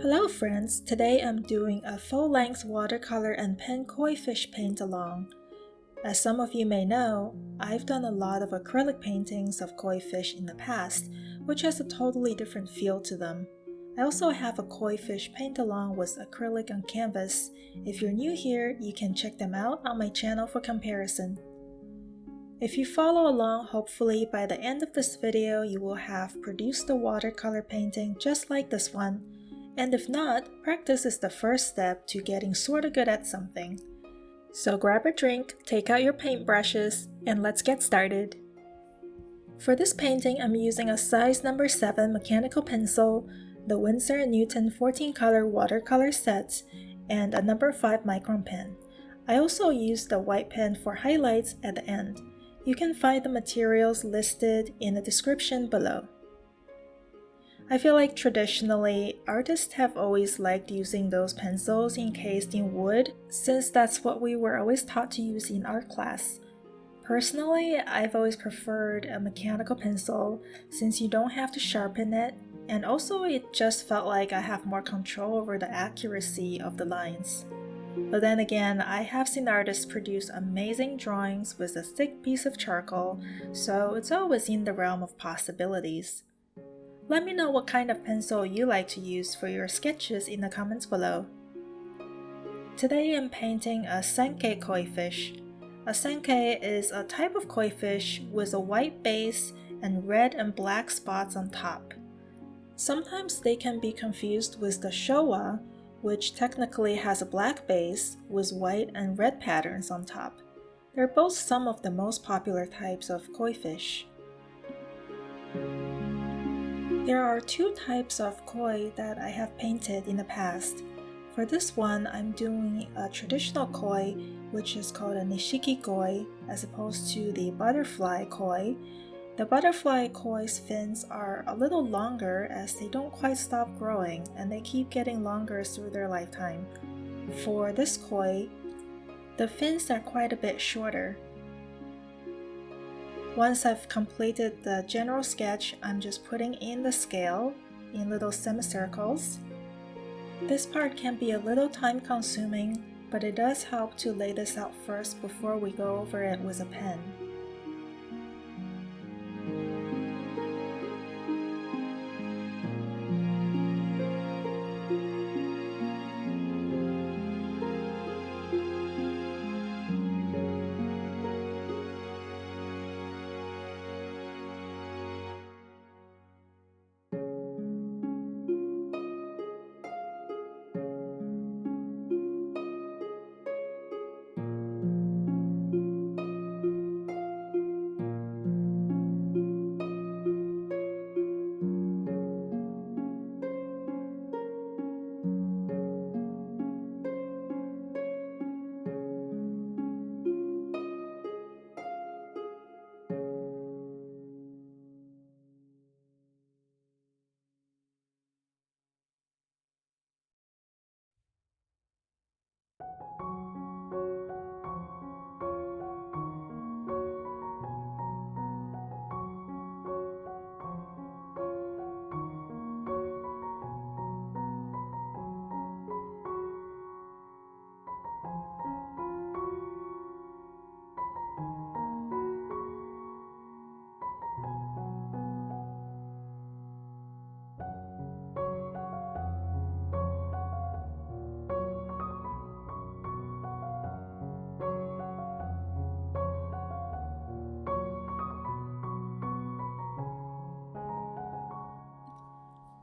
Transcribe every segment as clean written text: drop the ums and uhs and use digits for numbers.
Hello friends, today I'm doing a full-length watercolor and pen koi fish paint along. As some of you may know, I've done a lot of acrylic paintings of koi fish in the past, which has a totally different feel to them. I also have a koi fish paint along with acrylic on canvas. If you're new here, you can check them out on my channel for comparison. If you follow along, hopefully by the end of this video you will have produced a watercolor painting just like this one. And if not, practice is the first step to getting sorta good at something. So grab a drink, take out your paintbrushes, and let's get started. For this painting, I'm using a size number 7 mechanical pencil, the Winsor & Newton 14 color watercolor set, and a number 5 micron pen. I also used the white pen for highlights at the end. You can find the materials listed in the description below. I feel like traditionally, artists have always liked using those pencils encased in wood, since that's what we were always taught to use in art class. Personally, I've always preferred a mechanical pencil since you don't have to sharpen it, and also it just felt like I have more control over the accuracy of the lines. But then again, I have seen artists produce amazing drawings with a thick piece of charcoal, so it's always in the realm of possibilities. Let me know what kind of pencil you like to use for your sketches in the comments below. Today I'm painting a sanke koi fish. A sanke is a type of koi fish with a white base and red and black spots on top. Sometimes they can be confused with the showa, which technically has a black base with white and red patterns on top. They're both some of the most popular types of koi fish. There are two types of koi that I have painted in the past. For this one, I'm doing a traditional koi, which is called a nishiki koi, as opposed to the butterfly koi. The butterfly koi's fins are a little longer as they don't quite stop growing and they keep getting longer through their lifetime. For this koi, the fins are quite a bit shorter. Once I've completed the general sketch, I'm just putting in the scale in little semicircles. This part can be a little time consuming, but it does help to lay this out first before we go over it with a pen.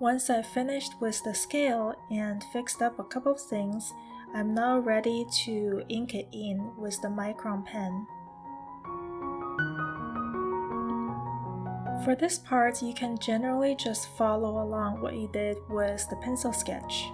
Once I've finished with the scale and fixed up a couple of things, I'm now ready to ink it in with the micron pen. For this part, you can generally just follow along what you did with the pencil sketch.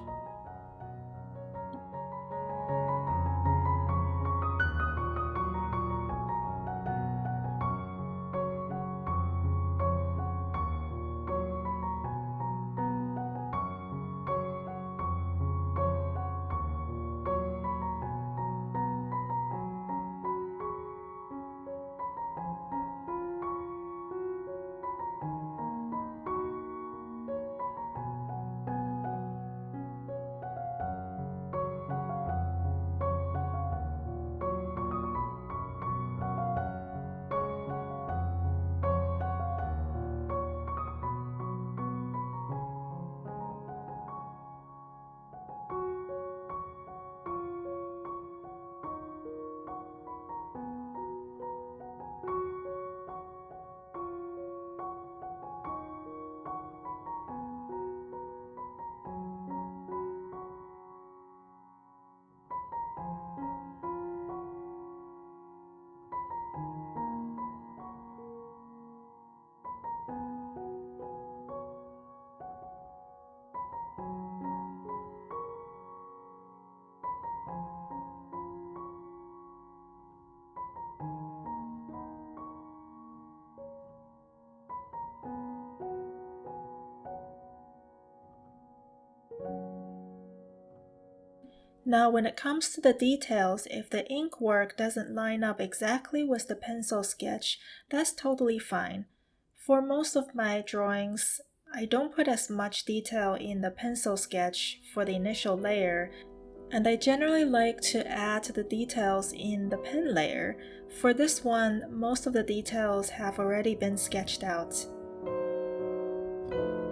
Now when it comes to the details, if the ink work doesn't line up exactly with the pencil sketch, that's totally fine. For most of my drawings, I don't put as much detail in the pencil sketch for the initial layer, and I generally like to add the details in the pen layer. For this one, most of the details have already been sketched out.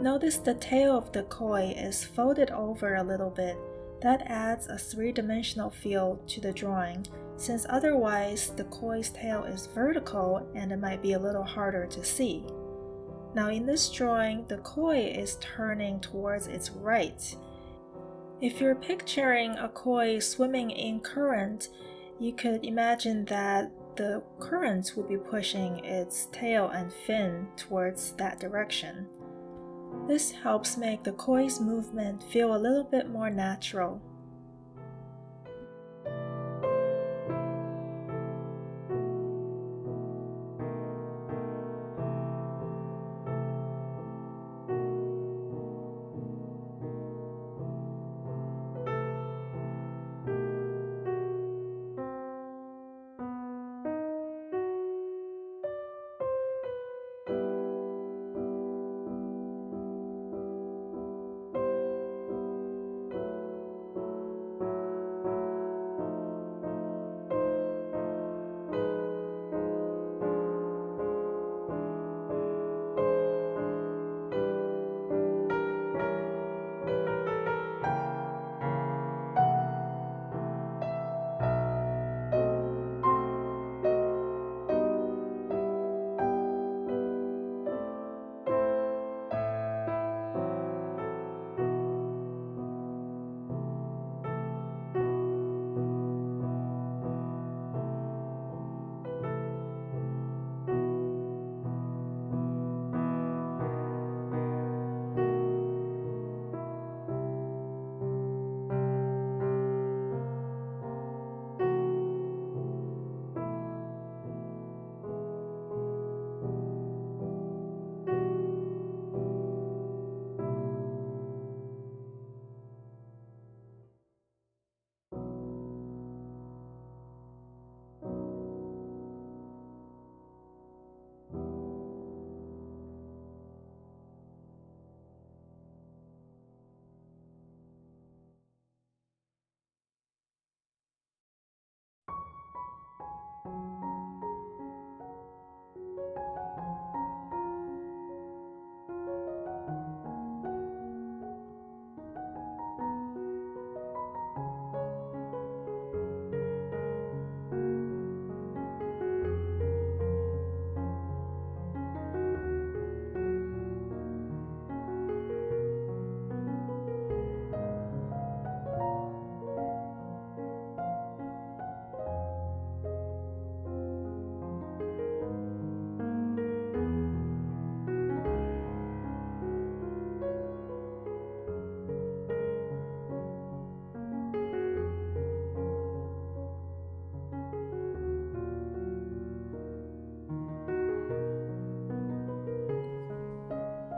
Notice the tail of the koi is folded over a little bit. That adds a three-dimensional feel to the drawing, since otherwise the koi's tail is vertical and it might be a little harder to see. Now in this drawing, the koi is turning towards its right. If you're picturing a koi swimming in current, you could imagine that the current will be pushing its tail and fin towards that direction. This helps make the koi's movement feel a little bit more natural.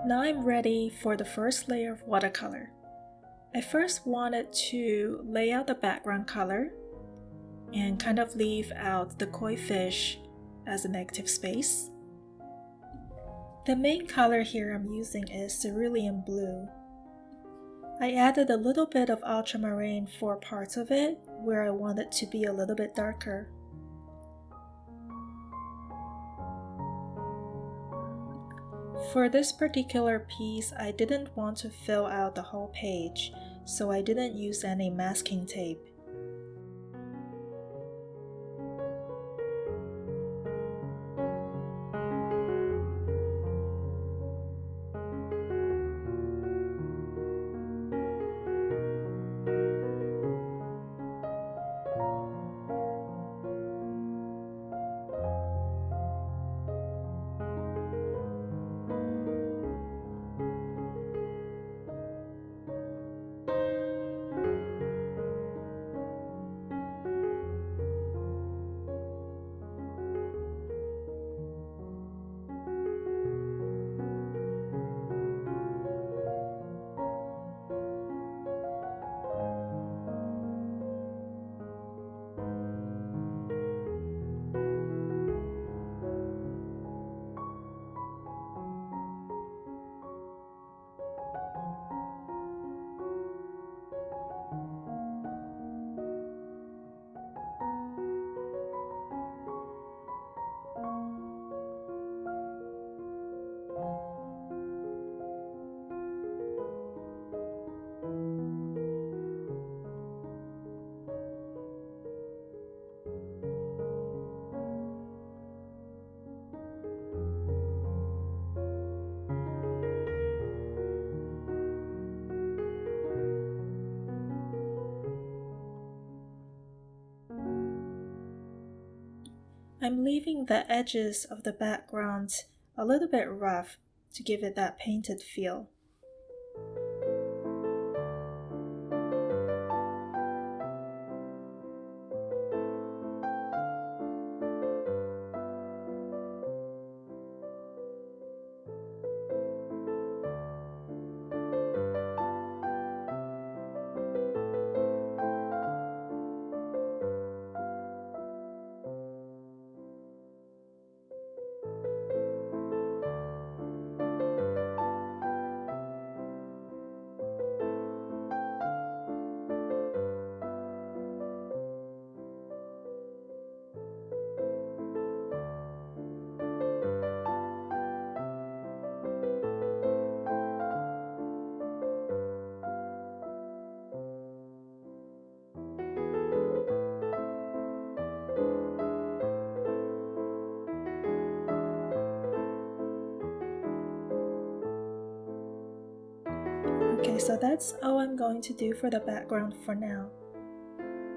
Now I'm ready for the first layer of watercolor. I first wanted to lay out the background color and kind of leave out the koi fish as a negative space. The main color here I'm using is cerulean blue. I added a little bit of ultramarine for parts of it where I want it to be a little bit darker. For this particular piece, I didn't want to fill out the whole page, so I didn't use any masking tape. I'm leaving the edges of the background a little bit rough to give it that painted feel. Okay, so that's all I'm going to do for the background for now.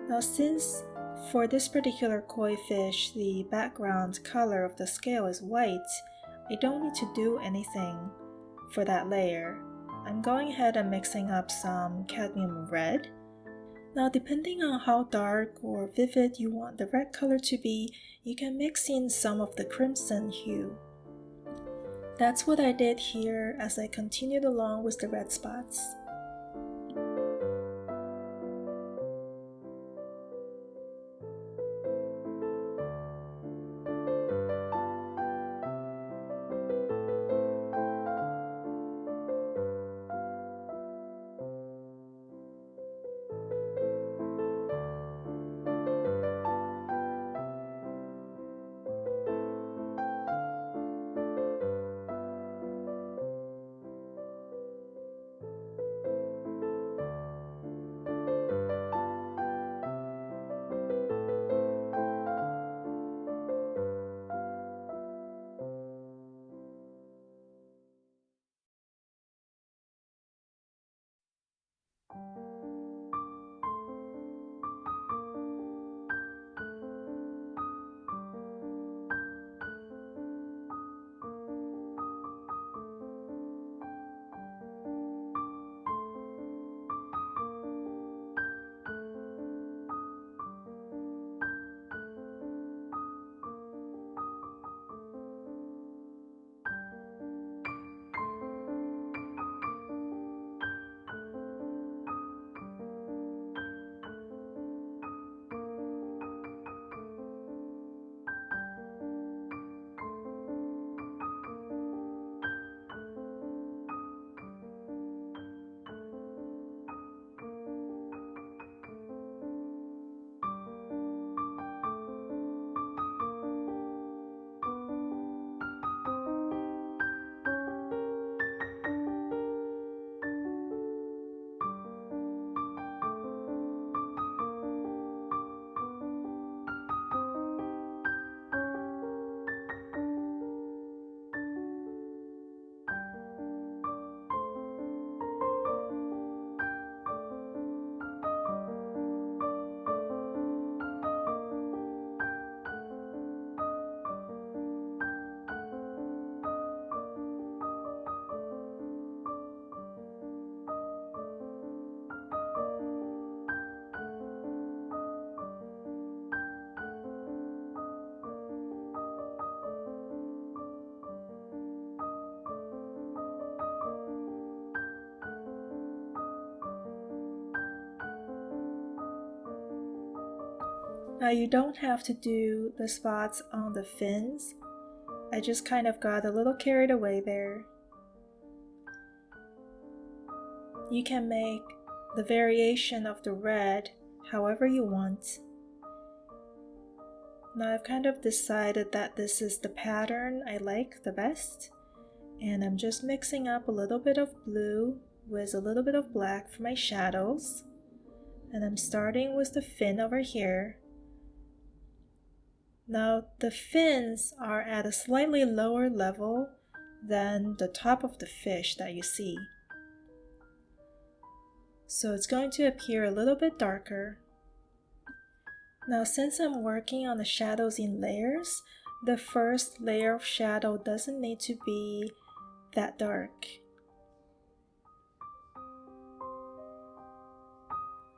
Now since for this particular koi fish the background color of the scale is white, I don't need to do anything for that layer. I'm going ahead and mixing up some cadmium red. Now depending on how dark or vivid you want the red color to be, you can mix in some of the crimson hue. That's what I did here as I continued along with the red spots. Now you don't have to do the spots on the fins. I just kind of got a little carried away there. You can make the variation of the red however you want. Now I've kind of decided that this is the pattern I like the best, and I'm just mixing up a little bit of blue with a little bit of black for my shadows, and I'm starting with the fin over here. Now the fins are at a slightly lower level than the top of the fish that you see, so it's going to appear a little bit darker. Now since I'm working on the shadows in layers, the first layer of shadow doesn't need to be that dark.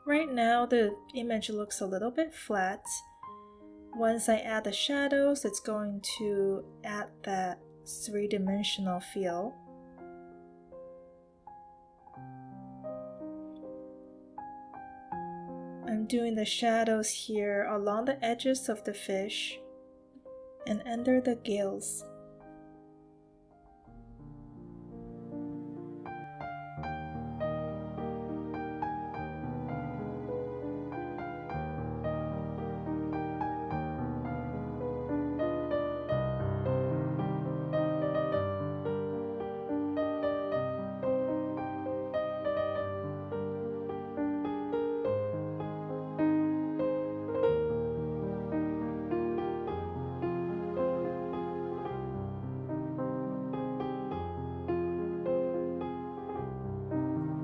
Right now the image looks a little bit flat. Once I add the shadows, it's going to add that three-dimensional feel. I'm doing the shadows here along the edges of the fish and under the gills.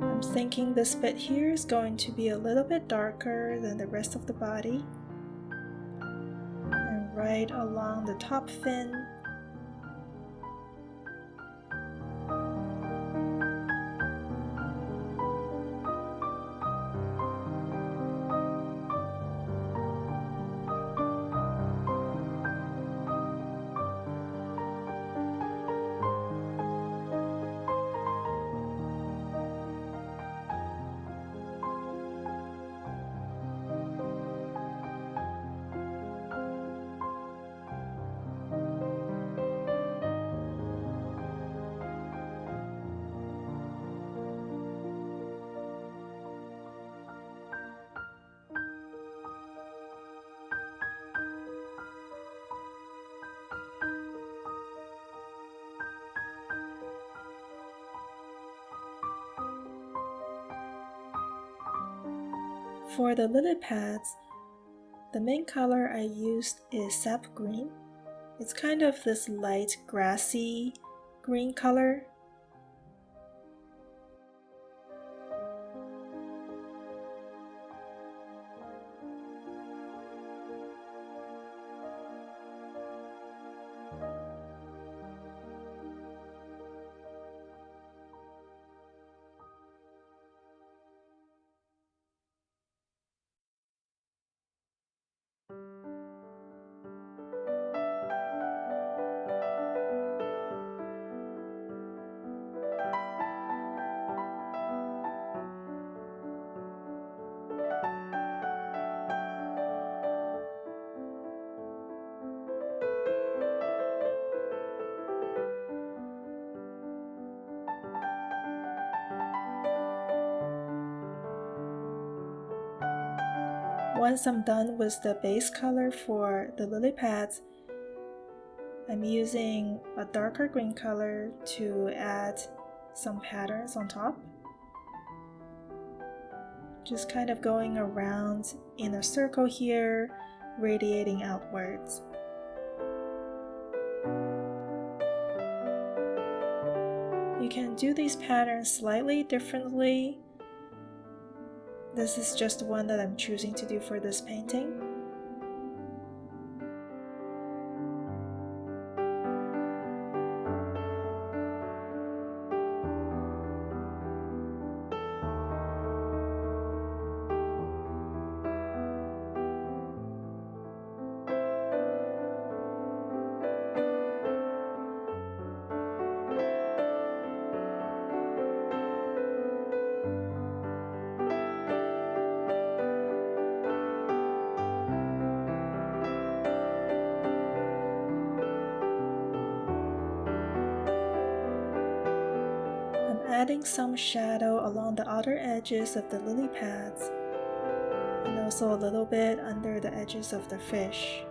I'm thinking this bit here is going to be a little bit darker than the rest of the body. And right along the top fin. For the lily pads, the main color I used is sap green. It's kind of this light grassy green color. Once I'm done with the base color for the lily pads, I'm using a darker green color to add some patterns on top. Just kind of going around in a circle here, radiating outwards. You can do these patterns slightly differently. This is just one that I'm choosing to do for this painting. Adding some shadow along the outer edges of the lily pads and also a little bit under the edges of the fish.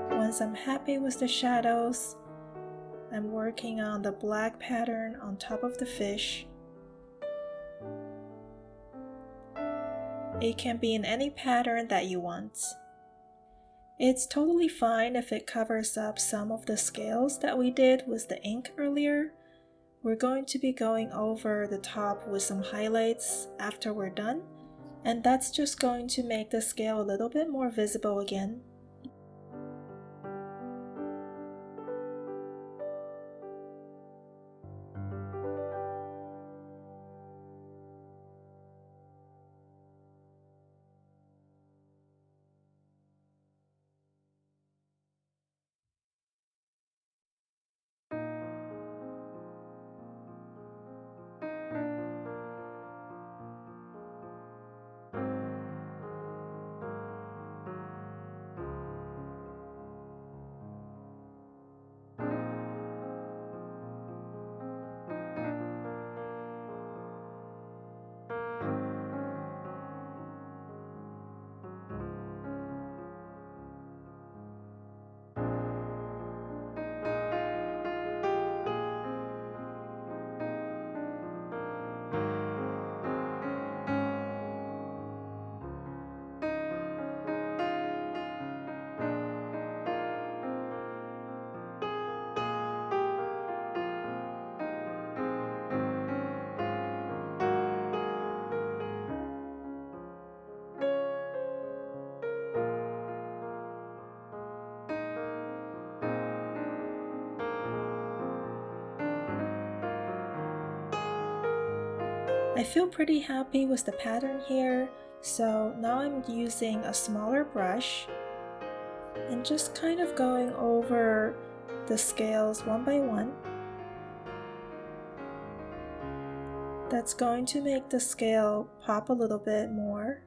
Once I'm happy with the shadows, I'm working on the black pattern on top of the fish. It can be in any pattern that you want. It's totally fine if it covers up some of the scales that we did with the ink earlier. We're going to be going over the top with some highlights after we're done, and that's just going to make the scale a little bit more visible again. I feel pretty happy with the pattern here, so now I'm using a smaller brush and just kind of going over the scales one by one. That's going to make the scale pop a little bit more.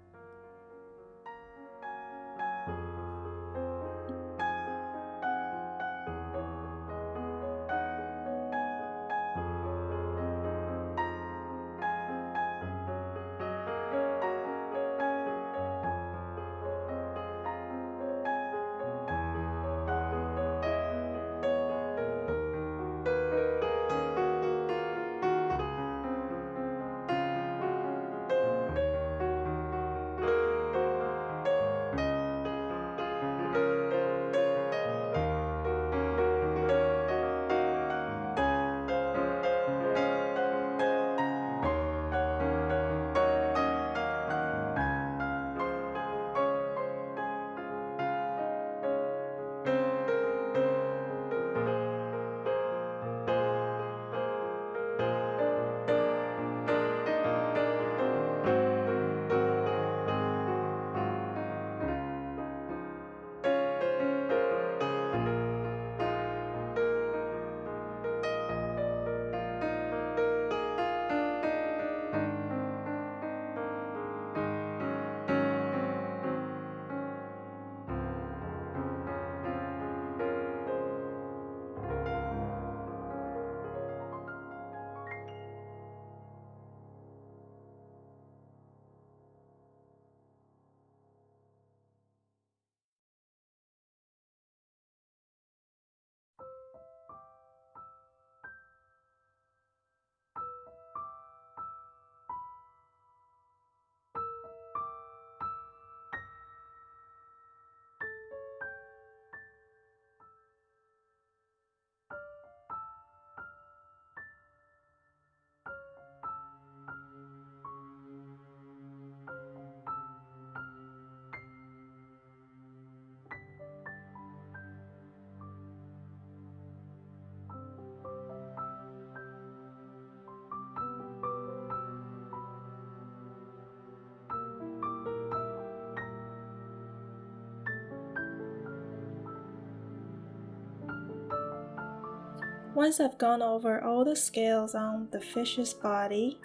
Once I've gone over all the scales on the fish's body,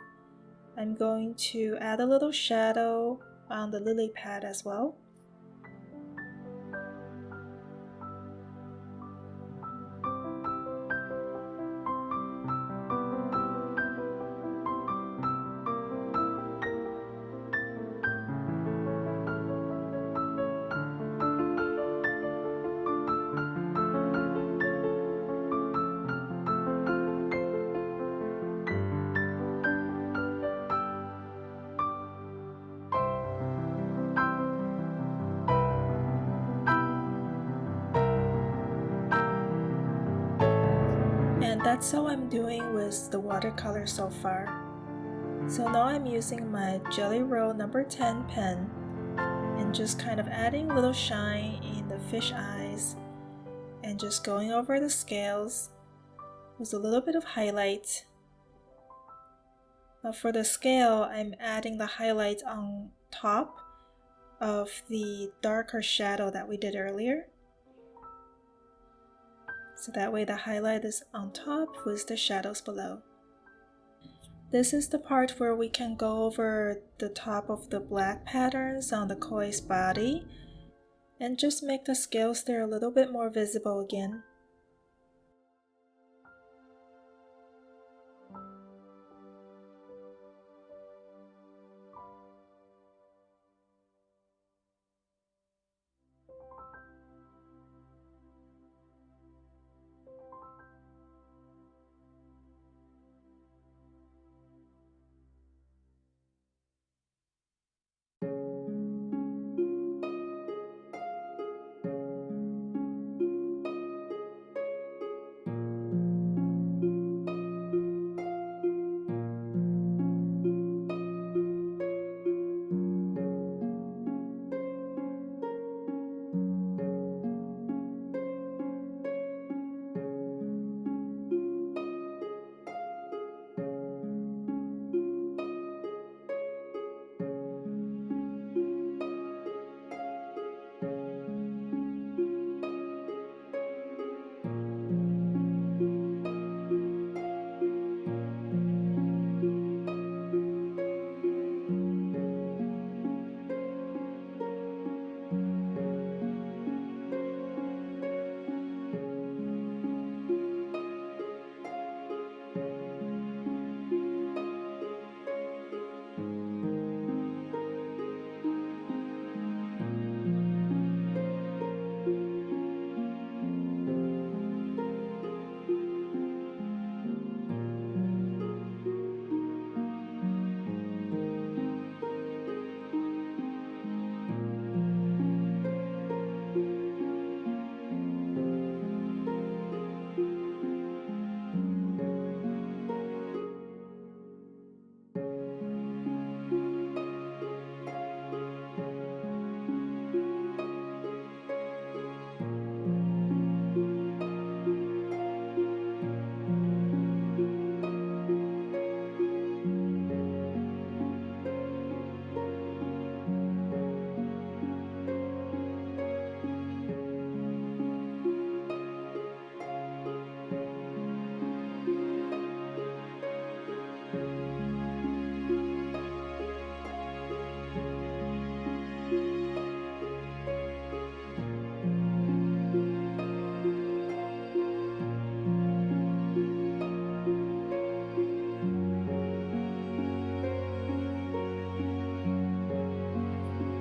I'm going to add a little shadow on the lily pad as well. And that's all I'm doing with the watercolor so far. So now I'm using my Jelly Roll number 10 pen and just kind of adding a little shine in the fish eyes and just going over the scales with a little bit of highlight. Now for the scale, I'm adding the highlight on top of the darker shadow that we did earlier. So that way the highlight is on top with the shadows below. This is the part where we can go over the top of the black patterns on the koi's body and just make the scales there a little bit more visible again.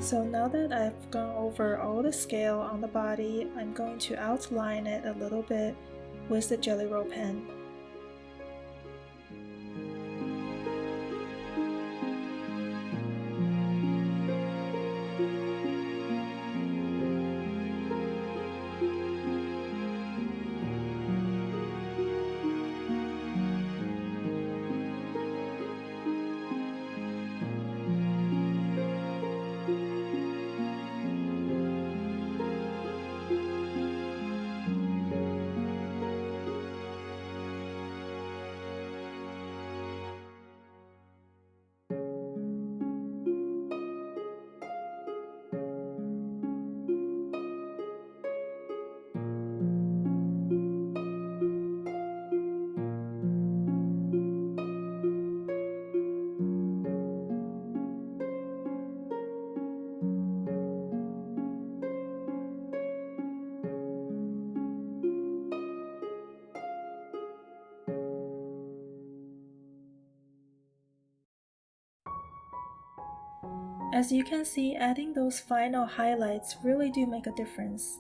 So now that I've gone over all the scale on the body, I'm going to outline it a little bit with the Jelly Roll pen. As you can see, adding those final highlights really do make a difference.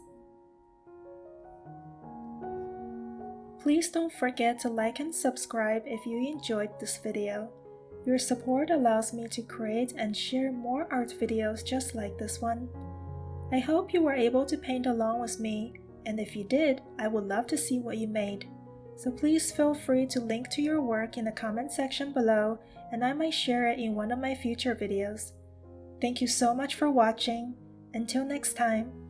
Please don't forget to like and subscribe if you enjoyed this video. Your support allows me to create and share more art videos just like this one. I hope you were able to paint along with me, and if you did, I would love to see what you made. so please feel free to link to your work in the comment section below and I might share it in one of my future videos. Thank you so much for watching. Until next time.